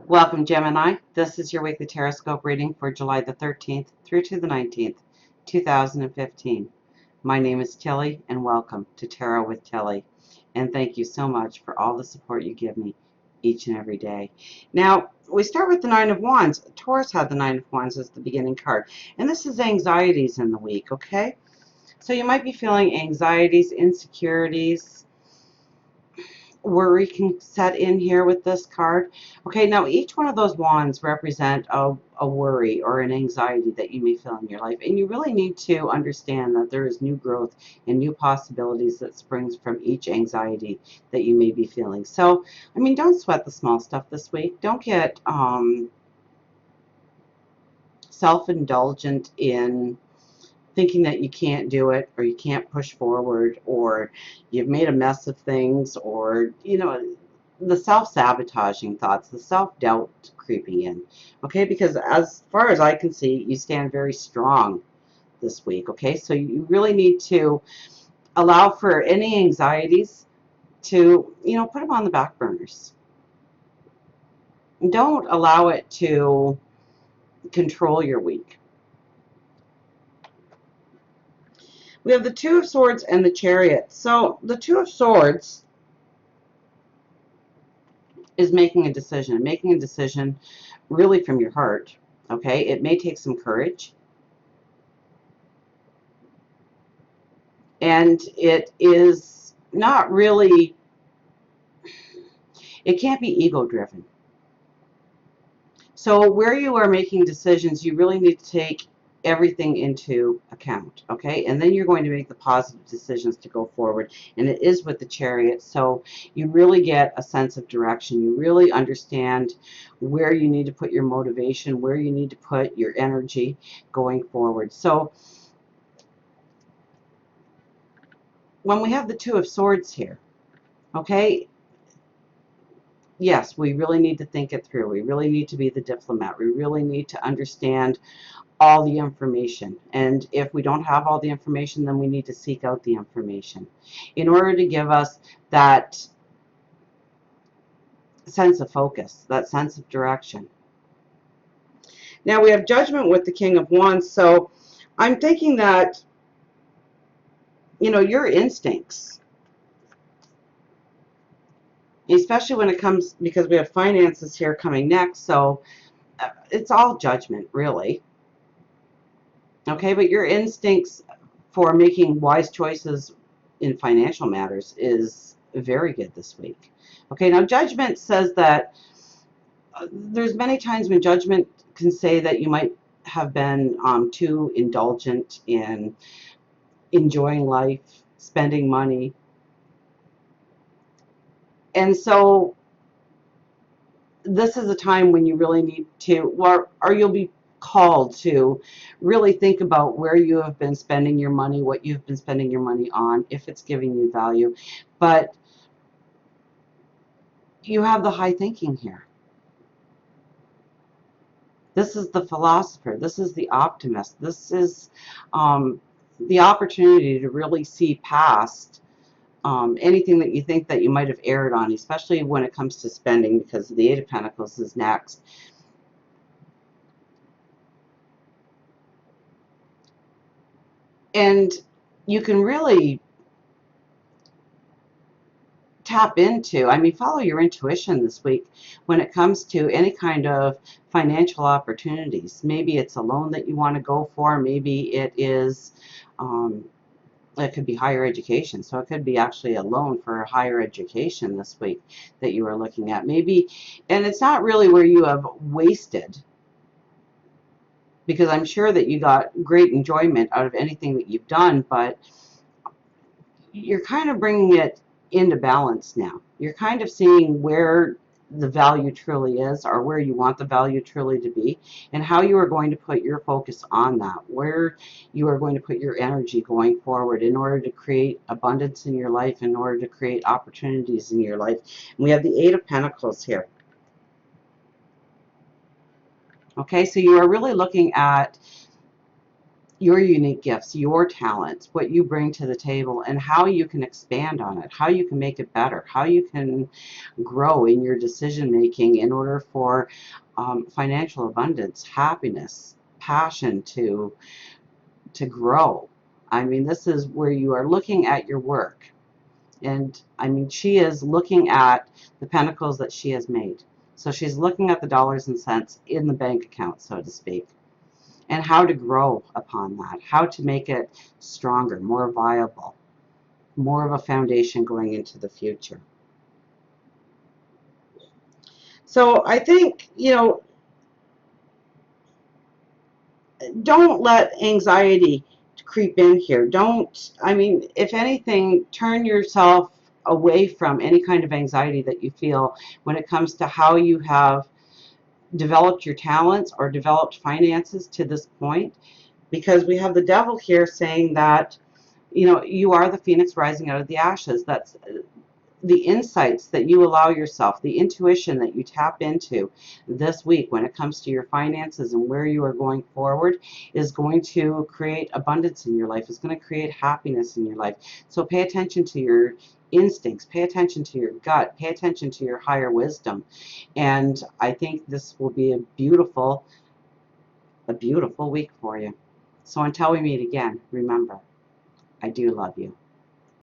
Welcome, Gemini. This is your weekly Tarotscope reading for July the 13th through to the 19th, 2015. My name is Tilly, and welcome to Tarot with Tilly. And thank you so much for all the support you give me each and every day. Now, we start with the Nine of Wands. Taurus had the Nine of Wands as the beginning card. And this is anxieties in the week, okay? So you might be feeling anxieties, insecurities, worry can set in here with this card. Okay, now each one of those wands represent a worry or an anxiety that you may feel in your life, and you really need to understand that there is new growth and new possibilities that springs from each anxiety that you may be feeling. So, I mean, don't sweat the small stuff this week. Don't get self-indulgent in thinking that you can't do it, or you can't push forward, or you've made a mess of things, or, you know, the self-sabotaging thoughts, the self-doubt creeping in, okay? Because as far as I can see, you stand very strong this week, okay? So you really need to allow for any anxieties to, you know, put them on the back burners. Don't allow it to control your week. We have the Two of Swords and the Chariot. So the Two of Swords is making a decision really from your heart, okay? It may take some courage, and it is not really, it can't be ego driven. So where you are making decisions, you really need to take everything into account, okay? And then you're going to make the positive decisions to go forward, and it is with the Chariot. So you really get a sense of direction. You really understand where you need to put your motivation, where you need to put your energy going forward. So when we have the Two of Swords here, okay, yes, we really need to think it through. We really need to be the diplomat. We really need to understand all the information. And if we don't have all the information, then we need to seek out the information in order to give us that sense of focus, that sense of direction. Now we have Judgment with the King of Wands. So I'm thinking that, you know, your instincts, especially when it comes, because we have finances here coming next, so it's all judgment, really. Okay, but your instincts for making wise choices in financial matters is very good this week. Okay, now Judgment says that there's many times when Judgment can say that you might have been too indulgent in enjoying life, spending money. And so this is a time when you really need to, or you'll be called to really think about where you have been spending your money, what you've been spending your money on, if it's giving you value. But you have the high thinking here. This is the philosopher. This is the optimist. This is the opportunity to really see past anything that you think that you might have erred on, especially when it comes to spending, because the Eight of Pentacles is next. And you can really tap into, I mean, follow your intuition this week when it comes to any kind of financial opportunities. Maybe it's a loan that you want to go for. Maybe it is, it could be higher education. So it could be actually a loan for higher education this week that you are looking at. Maybe, and it's not really where you have wasted, because I'm sure that you got great enjoyment out of anything that you've done, but you're kind of bringing it into balance now. You're kind of seeing where the value truly is, or where you want the value truly to be, and how you are going to put your focus on that, where you are going to put your energy going forward in order to create abundance in your life, in order to create opportunities in your life. And we have the Eight of Pentacles here. Okay, so you are really looking at your unique gifts, your talents, what you bring to the table, and how you can expand on it, how you can make it better, how you can grow in your decision making in order for financial abundance, happiness, passion to grow. I mean, this is where you are looking at your work. And I mean, she is looking at the pentacles that she has made. So she's looking at the dollars and cents in the bank account, so to speak, and how to grow upon that, how to make it stronger, more viable, more of a foundation going into the future. So I think, don't let anxiety creep in here. Don't, I mean, if anything, turn yourself away from any kind of anxiety that you feel when it comes to how you have developed your talents or developed finances to this point, because we have the devil here saying that, you are the phoenix rising out of the ashes. That's the insights that you allow yourself, the intuition that you tap into this week when it comes to your finances and where you are going forward is going to create abundance in your life. It's going to create happiness in your life. So pay attention to your instincts, pay attention to your gut, pay attention to your higher wisdom. And I think this will be a beautiful week for you. So until we meet again, remember, I do love you.